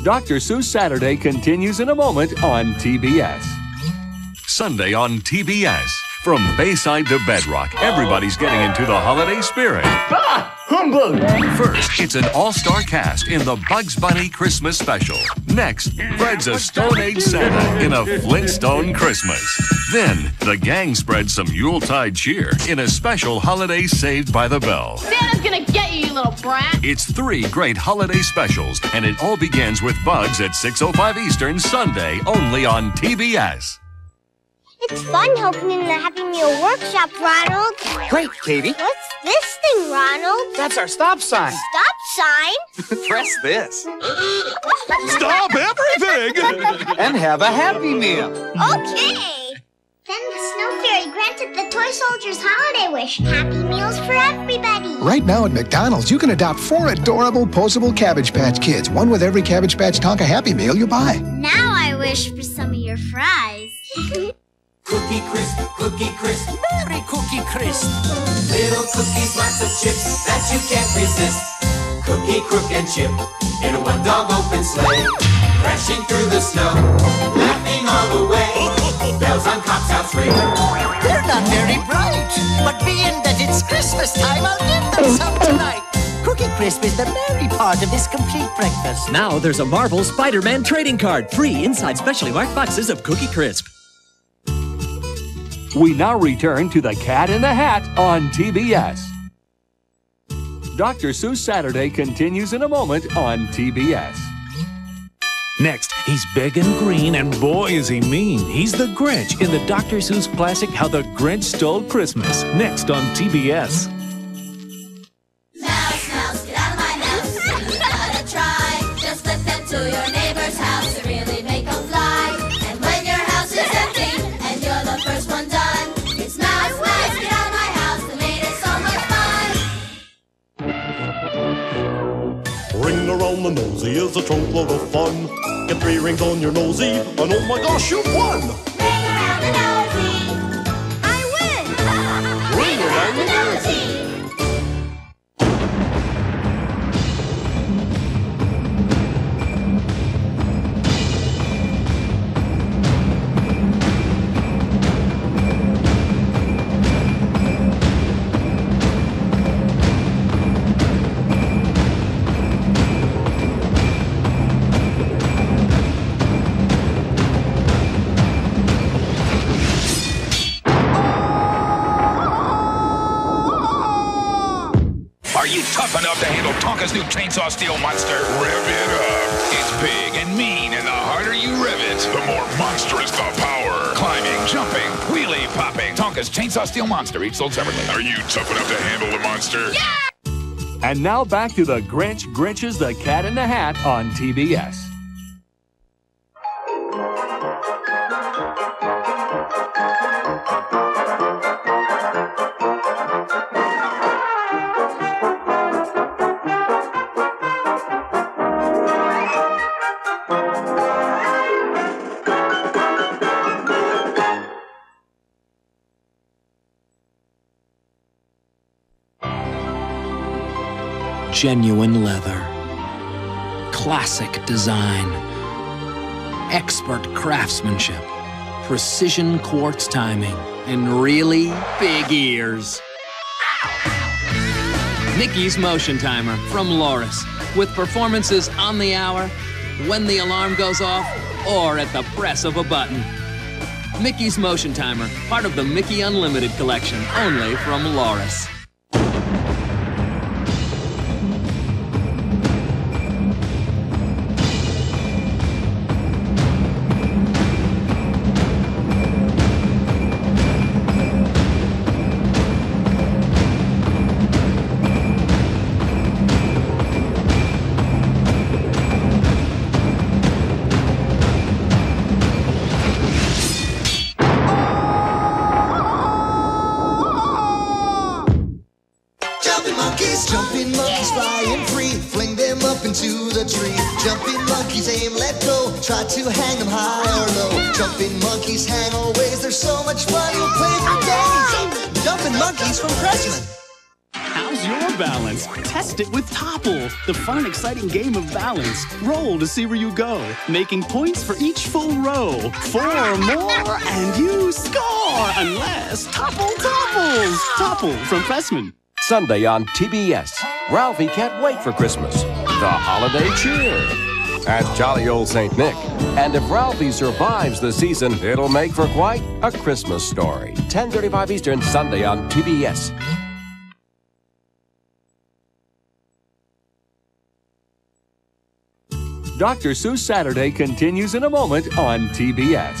Dr. Seuss Saturday continues in a moment on TBS. Sunday on TBS. From Bayside to Bedrock, everybody's getting into the holiday spirit. Ah! Humbug! First, it's an all-star cast in the Bugs Bunny Christmas special. Next, Fred's a Stone Age Santa in a Flintstone Christmas. Then, the gang spreads some Yuletide cheer in a special holiday Saved by the Bell. Santa's gonna get you, you little brat! It's 3 great holiday specials, and it all begins with Bugs at 6:05 Eastern, Sunday, only on TBS. It's fun helping in the Happy Meal workshop, Ronald. Great, Katie. What's this thing, Ronald? That's our stop sign. Stop sign? Press this. Stop everything! And have a Happy Meal. Okay. Then the Snow Fairy granted the toy soldiers holiday wish. Happy Meals for everybody. Right now at McDonald's, you can adopt 4 adorable, posable Cabbage Patch Kids. One with every Cabbage Patch Tonka Happy Meal you buy. Now I wish for some of your fries. Cookie Crisp, Very Cookie Crisp. little cookies, lots of chips that you can't resist. Cookie, Crook, and Chip in a one-dog open sleigh, crashing through the snow, laughing all the way. Bells on Cop's House ring. They're not very bright, but being that it's Christmas time, I'll give them some tonight. Cookie Crisp is the berry part of this complete breakfast. Now there's a Marvel Spider-Man trading card, free inside specially marked boxes of Cookie Crisp. We now return to The Cat in the Hat on TBS. Dr. Seuss Saturday continues in a moment on TBS. Next, he's big and green, and boy is he mean. He's the Grinch in the Dr. Seuss classic, How the Grinch Stole Christmas. Next on TBS. Mouse, mouse, get out of my house. You gotta try. Just slip into your neighbor's house and really make them fly. And when your house is empty and you're the first one done, it's mouse, mouse, get out of my house. That made it so much fun. Ring around the nosy is a trunkload of fun. Get 3 rings on your nosy, and oh my gosh, you've won! Ring around the nosy. I win. Ring around the nosy. Tough enough to handle Tonka's new chainsaw steel monster. Rev it up. It's big and mean, and the harder you rev it, the more monstrous the power. Climbing, jumping, wheelie popping. Tonka's chainsaw steel monster, each sold separately. Are you tough enough to handle the monster? Yeah! And now back to The Grinch Grinches the Cat in the Hat on TBS. Genuine leather, classic design, expert craftsmanship, precision quartz timing, and really big ears. Mickey's Motion Timer from Loris, with performances on the hour, when the alarm goes off, or at the press of a button. Mickey's Motion Timer, part of the Mickey Unlimited collection, only from Loris. Jumping monkeys flying free, fling them up into the tree. Jumping monkeys aim, let go, try to hang them high or low. Jumping monkeys hang always, there's so much fun, you'll play for days. Jumping monkeys from Pressman. How's Lose your balance. Test it with Topple, the fun, exciting game of balance. Roll to see where you go, making points for each full row. 4 more, and you score! Unless Topple topples. Topple from Pressman. Sunday on TBS. Ralphie can't wait for Christmas. The holiday cheer. At jolly old St. Nick. And if Ralphie survives the season, it'll make for quite a Christmas story. 10:35 Eastern, Sunday on TBS. Dr. Seuss Saturday continues in a moment on TBS.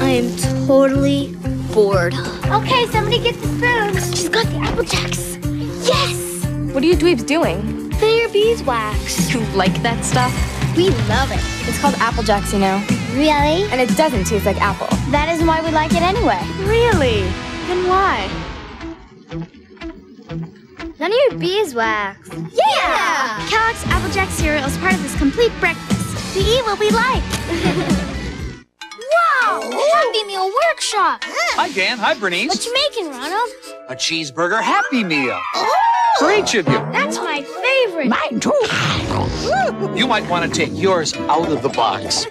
I am totally bored. Okay, somebody get the spoons. She's got the Apple Jacks. Yes! What are you dweebs doing? They're beeswax. You like that stuff? We love it. It's called Apple Jacks, you know. Really? And it doesn't taste like apple. That is why we like it anyway. Really? Then why? None of your beeswax. Yeah! Kellogg's Apple Jack cereal is part of this complete breakfast. We eat what we like. Wow! Happy Meal Workshop. Hi, Dan. Hi, Bernice. What you making, Ronald? A cheeseburger Happy Meal. For each of you. That's my favorite. Mine too. You might want to take yours out of the box.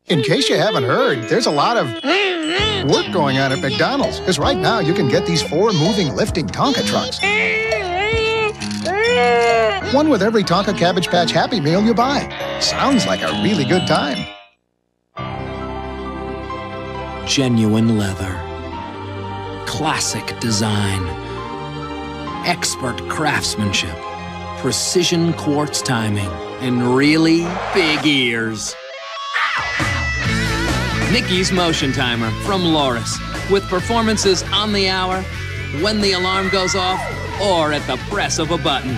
In case you haven't heard, there's a lot of work going on at McDonald's. Because right now you can get these 4 moving, lifting Tonka trucks. One with every Tonka Cabbage Patch Happy Meal you buy. Sounds like a really good time. Genuine leather. Classic design. Expert craftsmanship. Precision quartz timing. And really big ears. Mickey's Motion Timer from Loris. With performances on the hour, when the alarm goes off, or at the press of a button.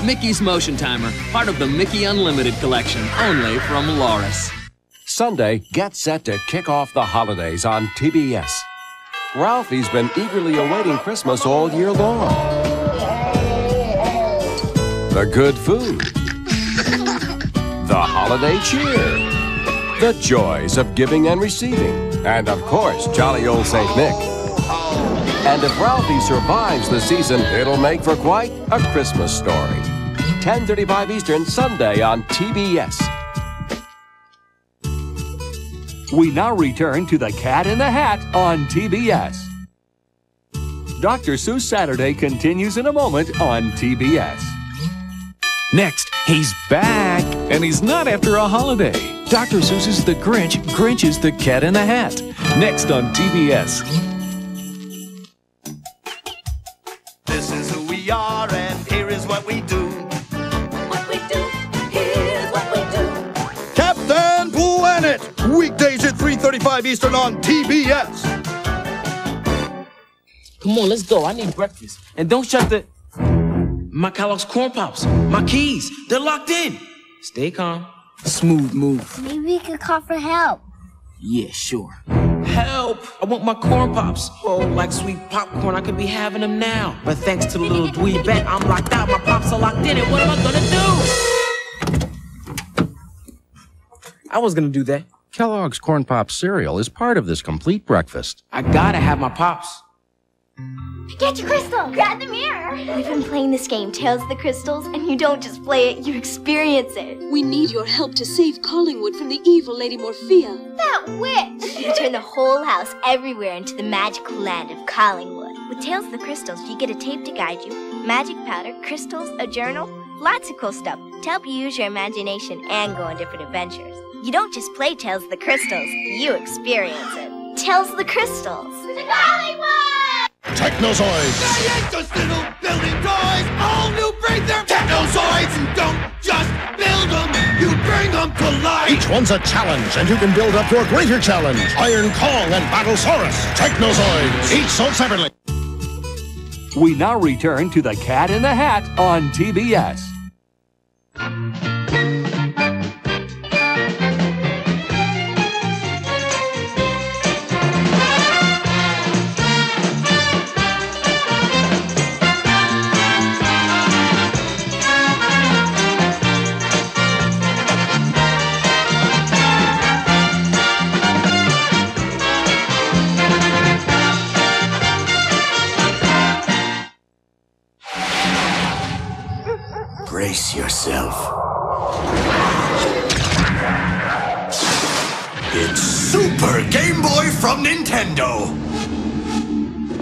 Mickey's Motion Timer, part of the Mickey Unlimited collection, only from Loris. Sunday, get set to kick off the holidays on TBS. Ralphie's been eagerly awaiting Christmas all year long. The good food. The holiday cheer. The joys of giving and receiving. And of course, jolly old St. Nick. And if Ralphie survives the season, it'll make for quite a Christmas story. 10:35 Eastern, Sunday on TBS. We now return to The Cat in the Hat on TBS. Dr. Seuss Saturday continues in a moment on TBS. Next, he's back, and he's not after a holiday. Dr. Seuss is the Grinch. Grinch is the Cat in the Hat. Next on TBS. This is who we are, and here is what we do. What we do, here's what we do. Captain Planet! Weekdays at 3:35 Eastern on TBS. Come on, let's go. I need breakfast. And don't shut the... My Kellogg's Corn Pops. My keys. They're locked in. Stay calm. Smooth move. Maybe we could call for help. Yeah, sure. Help! I want my Corn Pops. Oh, like sweet popcorn, I could be having them now. But thanks to the little dweebette, I'm locked out. My pops are locked in, and what am I gonna do? I was gonna do that. Kellogg's Corn Pops cereal is part of this complete breakfast. I gotta have my pops. Get your crystal! Grab the mirror! We've been playing this game, Tales of the Crystals, and you don't just play it, you experience it. We need your help to save Collingwood from the evil Lady Morphea. That witch! You turn the whole house everywhere into the magical land of Collingwood. With Tales of the Crystals, you get a tape to guide you, magic powder, crystals, a journal, lots of cool stuff to help you use your imagination and go on different adventures. You don't just play Tales of the Crystals, you experience it. Tales of the Crystals. Collingwood! Technozoids! They ain't just little building toys. All new breed, they're Technozoids. And don't just build them, you bring them to life. Each one's a challenge, and you can build up to a greater challenge. Iron Kong and Battlesaurus. Technozoids, each sold separately. We now return to The Cat in the Hat on TBS. Brace yourself. It's Super Game Boy from Nintendo.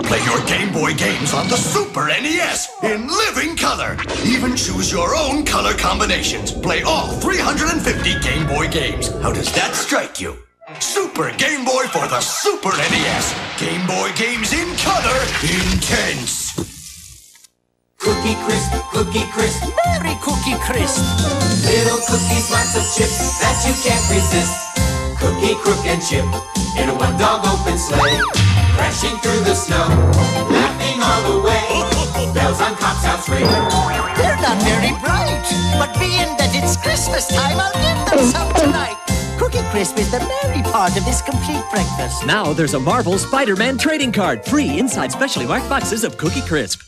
Play your Game Boy games on the Super NES in living color. Even choose your own color combinations. Play all 350 Game Boy games. How does that strike you? Super Game Boy for the Super NES. Game Boy games in color, intense. Cookie Crisp, Cookie Crisp, Merry Cookie Crisp. little cookies, lots of chips that you can't resist. Cookie, Crook, and Chip in a one-dog open sleigh, crashing through the snow, laughing all the way. Bells on Cop's house ring. They're not very bright, but being that it's Christmas time, I'll give them some tonight. Cookie Crisp is the merry part of this complete breakfast. Now there's a Marvel Spider-Man trading card, free inside specially marked boxes of Cookie Crisp.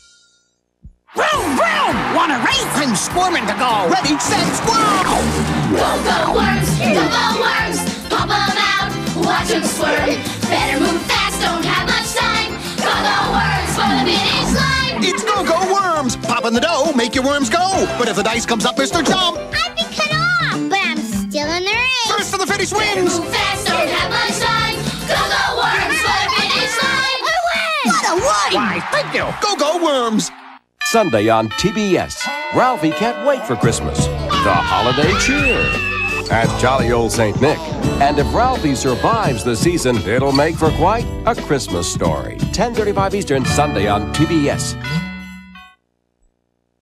Vroom, vroom! Want a race? I'm squirming to go. Ready, set, squirm! Go, go, worms! Go, go, worms! Pop 'em out! Watch 'em squirm! Better move fast, don't have much time! Go, go, worms for the finish line! It's go-go worms! Pop in the dough, make your worms go! But if the dice comes up, Mr. Jump! I've been cut off, but I'm still in the race! First to the finish Better wins! move fast, don't have much time! Go, go, worms for the finish line! I win! What a win! Why, thank you! Go-go worms! Sunday on TBS. Ralphie can't wait for Christmas. The holiday cheer. As jolly old St. Nick. And if Ralphie survives the season, it'll make for quite a Christmas story. 10:35 Eastern, Sunday on TBS.